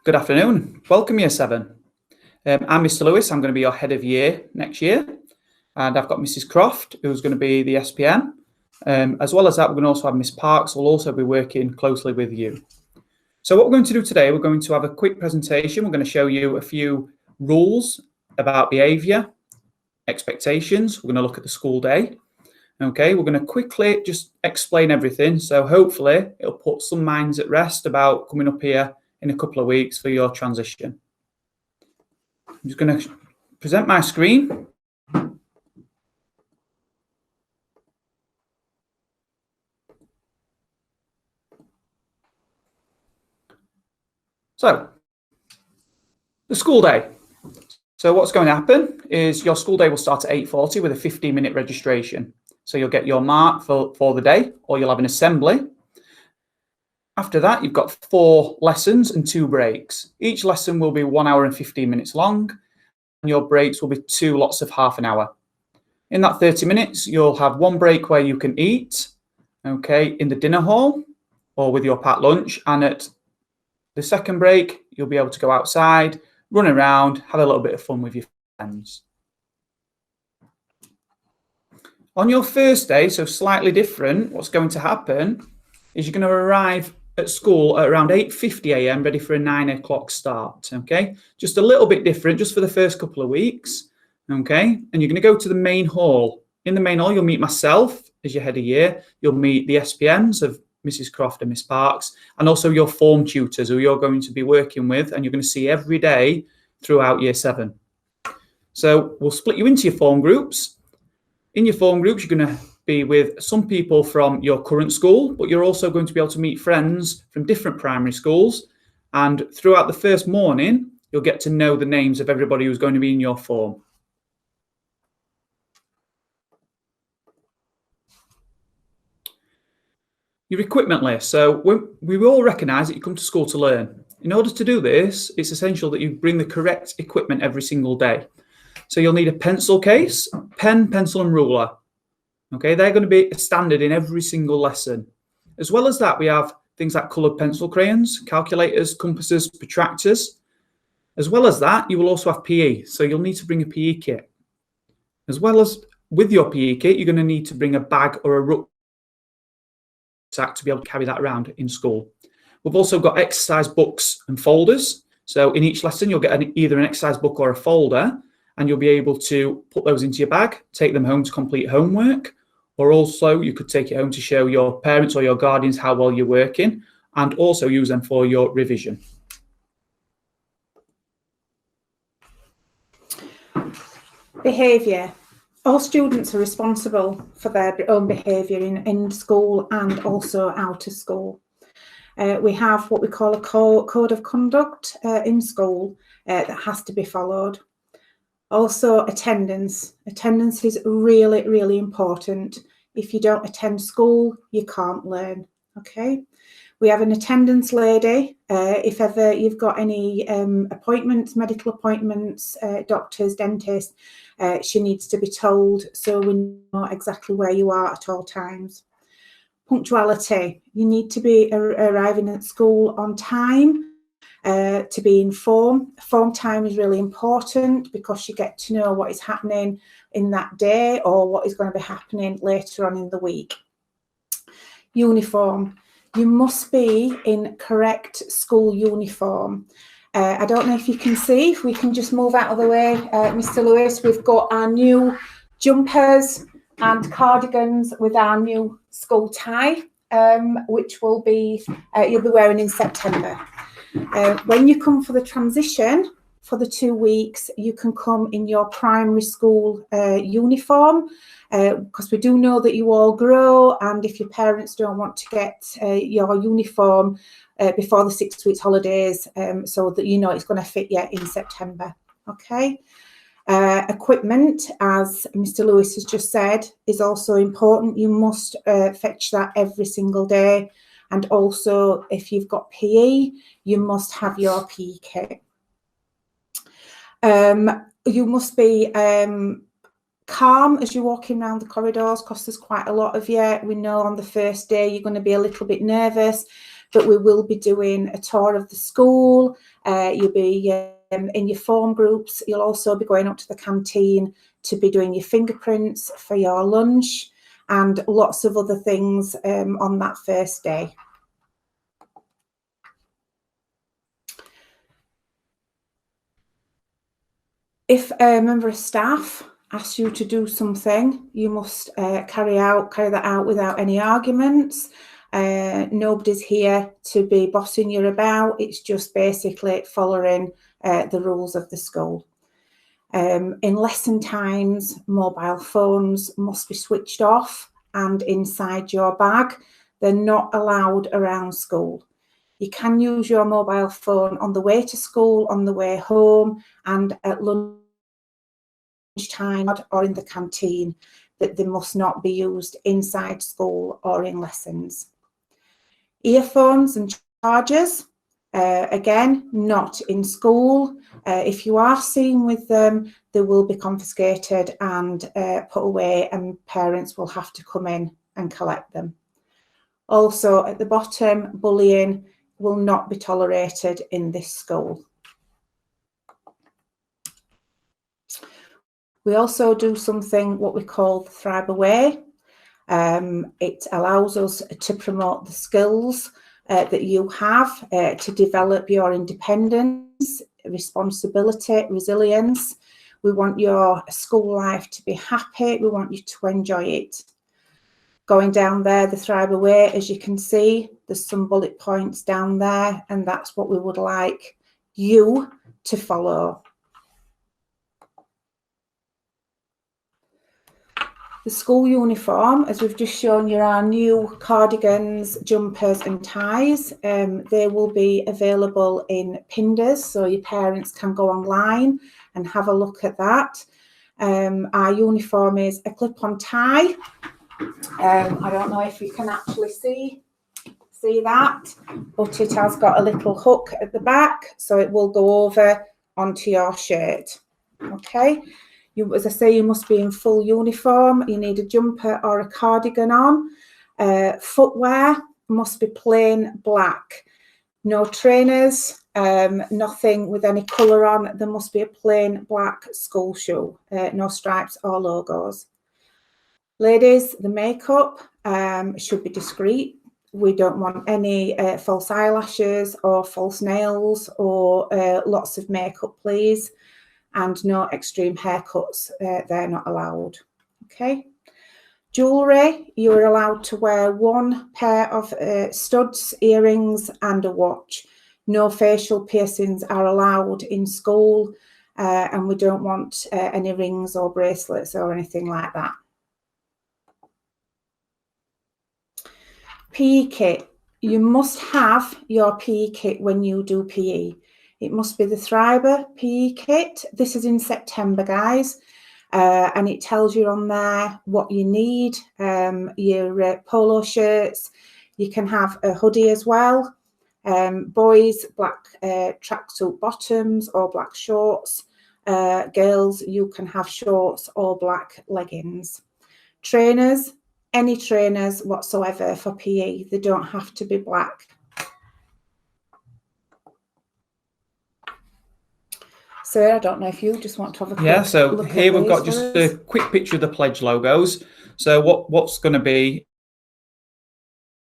Good afternoon. Welcome, Year 7. I'm Mr. Lewis. I'm going to be your head of year next year. And I've got Mrs. Croft, who's going to be the SPM. As well as that, we're going to also have Miss Parks, who will also be working closely with you. So what we're going to do today, we're going to have a quick presentation. We're going to show you a few rules about behaviour, expectations. We're going to look at the school day. Okay, we're going to quickly just explain everything. So hopefully it'll put some minds at rest about coming up here in a couple of weeks for your transition. I'm just going to present my screen. So, the school day. So what's going to happen is your school day will start at 8:40 with a 15-minute registration. So you'll get your mark for the day, or you'll have an assembly. After that, you've got 4 lessons and 2 breaks. Each lesson will be 1 hour and 15 minutes long, and your breaks will be 2 lots of half an hour. In that 30 minutes, you'll have 1 break where you can eat, okay, in the dinner hall or with your packed lunch, and at the second break, you'll be able to go outside, run around, have a little bit of fun with your friends. On your first day, so slightly different, what's going to happen is you're going to arrive at school at around 8:50 a.m. ready for a 9 o'clock start, okay? Just a little bit different, just for the first couple of weeks, okay? And you're going to go to the main hall. In the main hall, you'll meet myself as your head of year. You'll meet the SPMs of Mrs. Croft and Miss Parks, and also your form tutors who you're going to be working with, and you're going to see every day throughout Year 7. So we'll split you into your form groups. In your form groups, you're going to be with some people from your current school, but you're also going to be able to meet friends from different primary schools. And throughout the first morning, you'll get to know the names of everybody who's going to be in your form. Your equipment list. So we all recognise that you come to school to learn. In order to do this, it's essential that you bring the correct equipment every single day. So you'll need a pencil case, pen, pencil and ruler. Okay, they're going to be standard in every single lesson. As well as that, we have things like coloured pencil crayons, calculators, compasses, protractors. As well as that, you will also have PE. So you'll need to bring a PE kit. As well as with your PE kit, you're going to need to bring a bag or a rucksack to be able to carry that around in school. We've also got exercise books and folders. So in each lesson, you'll get either an exercise book or a folder, and you'll be able to put those into your bag, take them home to complete homework, or also you could take it home to show your parents or your guardians how well you're working, and also use them for your revision. Behaviour. All students are responsible for their own behaviour in school and also out of school. We have what we call a code of conduct in school that has to be followed. Also, attendance. Attendance is really, really important. If you don't attend school, you can't learn, okay? We have an attendance lady. If ever you've got any appointments, medical appointments, doctors, dentists, she needs to be told so we know exactly where you are at all times. Punctuality. You need to be arriving at school on time. To be in form. Form time is really important because you get to know what is happening in that day or what is going to be happening later on in the week. Uniform. You must be in correct school uniform. I don't know if you can see, if we can just move out of the way, Mr. Lewis, we've got our new jumpers and cardigans with our new school tie, which will be, you'll be wearing in September. When you come for the transition for the 2 weeks, you can come in your primary school uniform because we do know that you all grow, and if your parents don't want to get your uniform before the 6 weeks holidays, so that you know it's going to fit you in September. Okay. Equipment, as Mr. Lewis has just said, is also important. You must fetch that every single day. And also, if you've got PE, you must have your PE kit. You must be calm as you're walking around the corridors because there's quite a lot of you. We know on the first day you're going to be a little bit nervous, but we will be doing a tour of the school. You'll be in your form groups. You'll also be going up to the canteen to be doing your fingerprints for your lunch and lots of other things on that first day. If a member of staff asks you to do something, you must carry that out without any arguments. Nobody's here to be bossing you about. It's just basically following the rules of the school. In lesson times, mobile phones must be switched off and inside your bag. They're not allowed around school. You can use your mobile phone on the way to school, on the way home, and at lunchtime or in the canteen, but they must not be used inside school or in lessons. Earphones and chargers, again, not in school. If you are seen with them, they will be confiscated and put away, and parents will have to come in and collect them. Also, at the bottom, bullying will not be tolerated in this school. We also do something what we call the Thrybergh Way. It allows us to promote the skills that you have to develop your independence, responsibility, resilience. We want your school life to be happy. We want you to enjoy it. Going down there, the Thrybergh Way, as you can see, there's some bullet points down there, and that's what we would like you to follow. The school uniform, as we've just shown you, our new cardigans, jumpers and ties. They will be available in Pinders, so your parents can go online and have a look at that. Our uniform is a clip-on tie. I don't know if you can actually see that, but it has got a little hook at the back, so it will go over onto your shirt. Okay. As I say, you must be in full uniform. You need a jumper or a cardigan on. Footwear must be plain black. No trainers, nothing with any colour on. There must be a plain black school shoe, no stripes or logos. Ladies, the makeup should be discreet. We don't want any false eyelashes or false nails or lots of makeup, please. And no extreme haircuts, they're not allowed. Okay. Jewellery, you are allowed to wear one pair of studs, earrings and a watch. No facial piercings are allowed in school, and we don't want any rings or bracelets or anything like that. PE kit, you must have your PE kit when you do PE. It must be the Thrybergh PE kit. This is in September, guys, and it tells you on there what you need, your polo shirts. You can have a hoodie as well. Boys, black tracksuit bottoms or black shorts. Girls, you can have shorts or black leggings. Trainers, any trainers whatsoever for PE. They don't have to be black. So I don't know if you just want to have a quick so look here at we've got just a quick picture of the pledge logos. So what's going to be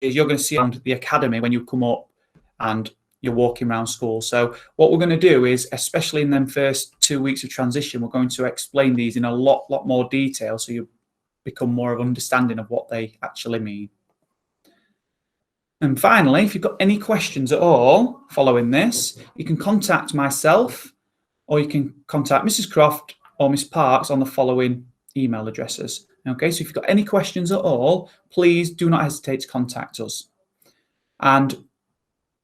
is you're going to see around the academy when you come up and you're walking around school. So what we're going to do is, especially in them first 2 weeks of transition, we're going to explain these in a lot more detail so you become more of an understanding of what they actually mean. And finally, if you've got any questions at all following this, you can contact myself, or you can contact Mrs. Croft or Miss Parks on the following email addresses. Okay, so if you've got any questions at all, please do not hesitate to contact us. And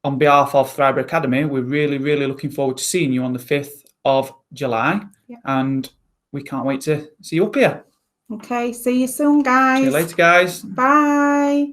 on behalf of Thrybergh Academy, we're really looking forward to seeing you on the 5th of July. Yep. And we can't wait to see you up here. Okay, see you soon, guys. See you later, guys. Bye.